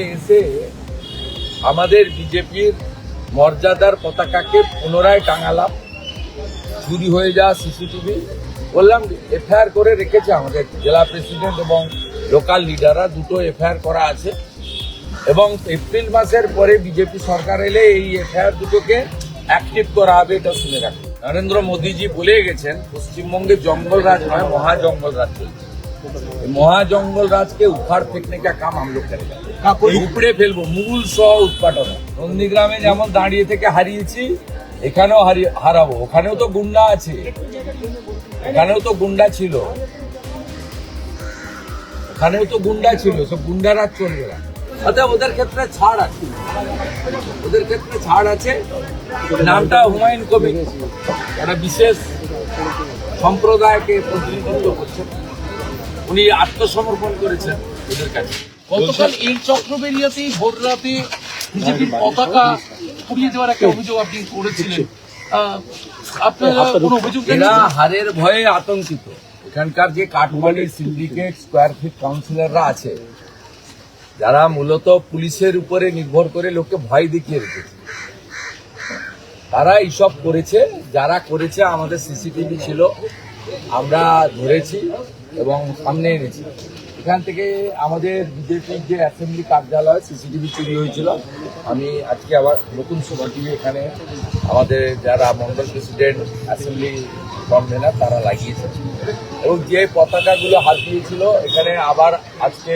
এসে আমাদের বিজেপির মর্যাদার পতাকাকে পুনরায় টাঙালাম। চুরি হয়ে যাওয়া সিসিটিভি বললাম এফআইআর করে রেখেছে আমাদের জেলা প্রেসিডেন্ট এবং লোকাল লিডাররা, দুটো এফআইআর করা আছে এবং এপ্রিল মাসের পরে বিজেপি সরকার এলে এই এফআইআর দুটোকে অ্যাক্টিভ করা হবে, এটা শুনে রাখুন। নরেন্দ্র মোদীজি বলে গেছেন পশ্চিমবঙ্গে জঙ্গল রাজ নয়, মহাজঙ্গল রাজ চলছে। মহাজঙ্গল রাজকে উখাड़ फेंकने का काम हम लोग करेंगे, উপড়ে ফেলবো মূল সহ উৎপাদন। নন্দীগ্রামে যেমন দাঁড়িয়ে থেকে হারিয়েছি, এখানেও হারাবো। ওখানেও তো গুন্ডা আছে, এখানেও তো গুন্ডা ছিল, ওখানেও তো গুন্ডা ছিল, সব গুন্ডারা চলবে না। অর্থাৎ ওদের ক্ষেত্রে ছাড় আছে, ওদের ক্ষেত্রে ছাড় আছে। নামটা হুমায়ুন কবির, একটা বিশেষ সম্প্রদায়কে প্রতিনিধিত্ব করছেন, উনি আত্মসমর্পণ করেছেন ওদের কাছে। গতকাল এই চক্রবেরিয়াতেই ভোর রাতে বিজেপির পতাকা পুড়িয়ে দেওয়ার একটা অভিযোগ আপনি করেছিলেন, আপনারা কোনো অভিযোগ? এরা হারের ভয়ে আতঙ্কিত। এখানকার যে কাঠমানি সিন্ডিকেট স্কোয়ার ফিট কাউন্সিলররা আছে, যারা মূলত পুলিশের উপরে নির্ভর করে লোককে ভয় দেখিয়ে রেখেছে, তারা এইসব করেছে। যারা করেছে আমাদের সিসিটিভি ছিল, আমরা ধরেছি এবং সামনে এনেছি। এখান থেকে আমাদের বিজেপির যে অ্যাসেম্বলি কার্যালয় সিসিটিভি চুরি হয়েছিল, আমি আজকে আবার নতুন সিসিটিভি এখানে আমাদের যারা মন্ডল প্রেসিডেন্ট অ্যাসেম্বলি কনভেনার তারা লাগিয়েছে এবং যে পতাকাগুলো হাত দিয়েছিল এখানে আবার আজকে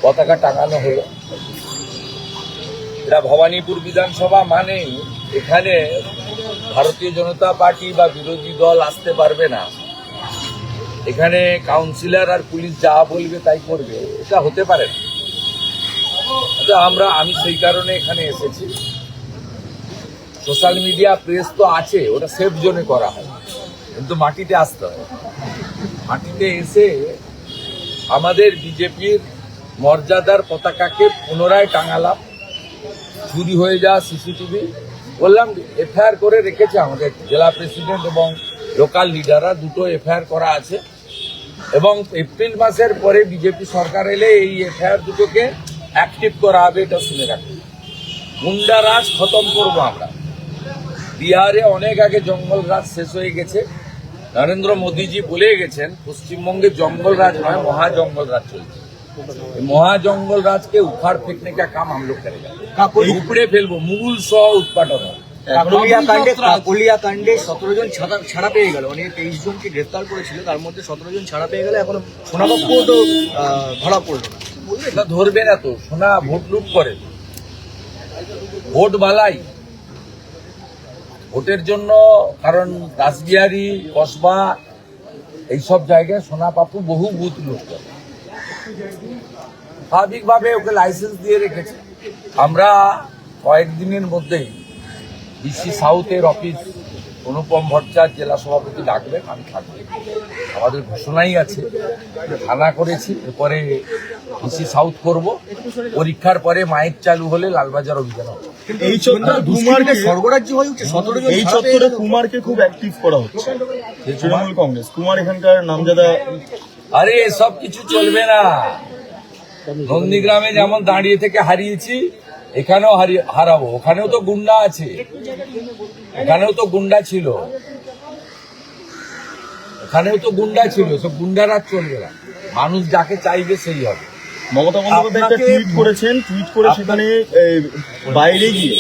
পতাকা টাঙানো হলো। এটা ভবানীপুর বিধানসভা মানে এখানে ভারতীয় জনতা পার্টি বা বিরোধী দল আসতে পারবে না, এখানে কাউন্সিলর আর পুলিশ যা বলবে তাই করবে, এটা হতে পারে না। আমি সেই কারণে এখানে এসেছি। সোশ্যাল মিডিয়া প্রেস তো আছে, ওটা সেফ জোনে করা হয়, কিন্তু মাটিতে আসতে হয়। মাটিতে এসে আমাদের বিজেপির মর্যাদার পতাকাকে পুনরায় টাঙালাম। চুরি হয়ে যাওয়া সিসিটিভি বললাম এফআইআর করে রেখেছে আমাদের জেলা প্রেসিডেন্ট এবং লোকাল লিডাররা, দুটো এফআইআর করা আছে এবং এপ্রিল মাসের পরে বিজেপি সরকার এলে এই এফআইআর দুটোকে অ্যাক্টিভ করা হবে, এটা শুনে রাখুন। গুন্ডা রাজ খতম করবো আমরা। বিহারে অনেক আগে জঙ্গল রাজ শেষ হয়ে গেছে। নরেন্দ্র মোদীজি বলে গেছেন পশ্চিমবঙ্গে জঙ্গল রাজ নয়, মহাজঙ্গল রাজ চলছে। মহাজঙ্গল রাজকে উখাड़ फेंकने का काम हम लोग करेंगे, উপড়ে ফেলবো মূল সহ উৎপাদন। কাকলিয়া কাণ্ডে 17 জন ছাড়া পেয়ে গেল, মানে 23 জনকে গ্রেফতার করেছিল, তার মধ্যে 17 জন ছাড়া পেয়ে গেল। এখন সোনাপক্ষ তো ধরা পড়লো না, ধরবে না তো। সোনা ভোট লুট করে, ভোট বালাই, ভোটের জন্য। কারণ রাসবিহারী কসবা এইসব জায়গায় সোনা পাপু বহু বুথ লুট করে, স্বাভাবিকভাবে ওকে লাইসেন্স দিয়ে রেখেছে। আমরা কয়েকদিনের মধ্যেই ডিসি সাউথের অফিস অনুপম ভট্টাচার্য জেলা সভাপতি ডাকবেন, আমি থাকবো। আমাদের ঘোষণাই আছে, থানা করেছি, এরপরে ডিসি সাউথ করব। পরীক্ষার পরে মাইক চালু হলে লালবাজার অভিযান হবে। এই চত্বরে কুমারকে স্বর্গরাজ্য হয়ে উঠছে। 17 জন এই চত্বরে কুমারকে খুব অ্যাক্টিভ করা হচ্ছে তৃণমূল কংগ্রেস। কুমার এখানকার নামজাদা। আরে এসব কিছু চলবে না। নন্দীগ্রামে যেমন দাঁড়িয়ে থেকে হারিয়েছি, এখানেও হারাবো। ওখানেও তো গুন্ডা আছে, এখানেও তো গুন্ডা ছিল, এখানেও তো গুন্ডা ছিল, সব গুন্ডারা চলবে না। মানুষ যাকে চাইবে সেই হবে। মমতা বন্দ্যোপাধ্যায় একটা টুইট করেছেন, টুইট করে সেখানে বাইরে গিয়ে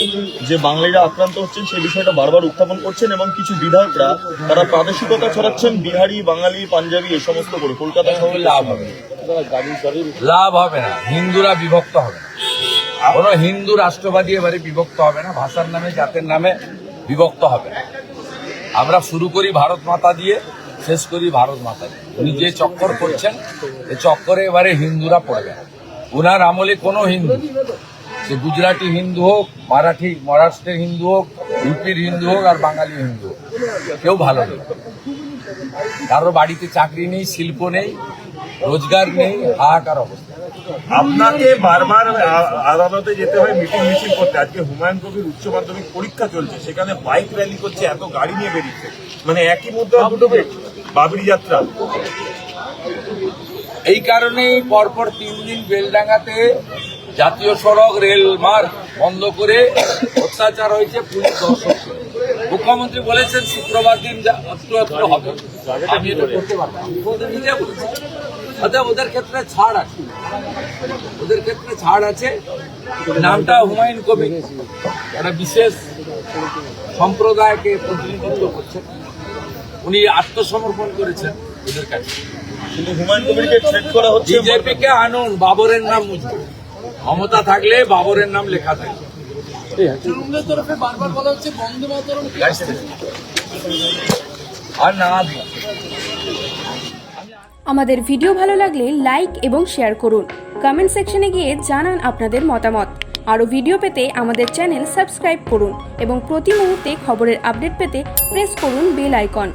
যে বাঙালিরা আক্রান্ত হচ্ছেন সেই বিষয়টা বারবার উত্থাপন করছেন এবং কিছু বিধায়করা তারা প্রাদেশিকতা ছড়াচ্ছেন, বিহারি, বাঙালি, পাঞ্জাবি এ সমস্ত করে। কলকাতা শহরে লাভ হবে, লাভ হবে না। হিন্দুরা বিভক্ত হবে না, কোনো হিন্দু রাষ্ট্রবাদী এবারে বিভক্ত হবে না, ভাষার নামে জাতের নামে বিভক্ত হবে না। আমরা শুরু করি ভারত মাতা দিয়ে, শেষ করি ভারত মাতা দিয়ে। উনি যে চক্কর করছেন, এই চক্করে এবারে হিন্দুরা পড়বে না। উনার আমলে কোনো হিন্দু, সে গুজরাটি হিন্দু হোক, মহারাষ্ট্রের হিন্দু হোক, ইউপির হিন্দু হোক আর বাঙালি হিন্দু হোক, কেউ ভালো নেই। কারো বাড়িতে চাকরি নেই, শিল্প নেই, রোজগার নেই, হাহাকার অবস্থা। আপনাকে বারবার আদালতে যেতে হয় মিটিং মিছিল করতে। আজকে হুমায়ুন কবির উচ্চ মাধ্যমিক পরীক্ষা চলছে, সেখানে বাইক র্যালি করছে, এত গাড়ি নিয়ে বেরিয়েছে, মানে একই মুদ্রা দুটো পেট। বাবরি যাত্রা, এই কারণেই পরপর 3 দিন বেলডাঙ্গাতে জাতীয় সড়ক রেল মার্গ বন্ধ করে অত্যাচার হয়েছে পুলিশ দর্শক। মুখ্যমন্ত্রী বলেছেন শুক্রবার দিন একটু হবে, আমি এটা করতে পারবো, মুখ্যমন্ত্রী নিজে বলেছেন। অতএব ওদের ক্ষেত্রে ছাড় আছে, ওদের ক্ষেত্রে ছাড় আছে। নামটা হুমায়ুন কবির, একটা বিশেষ সম্প্রদায়কে প্রতিনিধিত্ব করছেন, উনি আত্মসমর্পণ করেছেন ওদের কাছে। কিন্তু হুমায়ুন কবিরকে থ্রেট করা হচ্ছে। বিজেপিকে আনুন, বাবরের নাম মুছবে, ক্ষমতা থাকলে বাবরের নাম লেখা থাকে। তৃণমূলের তরফে বারবার বলা হচ্ছে বন্দে মাতরম আর না দিন। আমাদের ভিডিও ভালো লাগলে লাইক এবং শেয়ার করুন। কমেন্ট সেকশনে গিয়ে জানান আপনাদের মতামত। আরও ভিডিও পেতে আমাদের চ্যানেল সাবস্ক্রাইব করুন এবং প্রতি মুহূর্তে খবরের আপডেট পেতে প্রেস করুন বেল আইকন।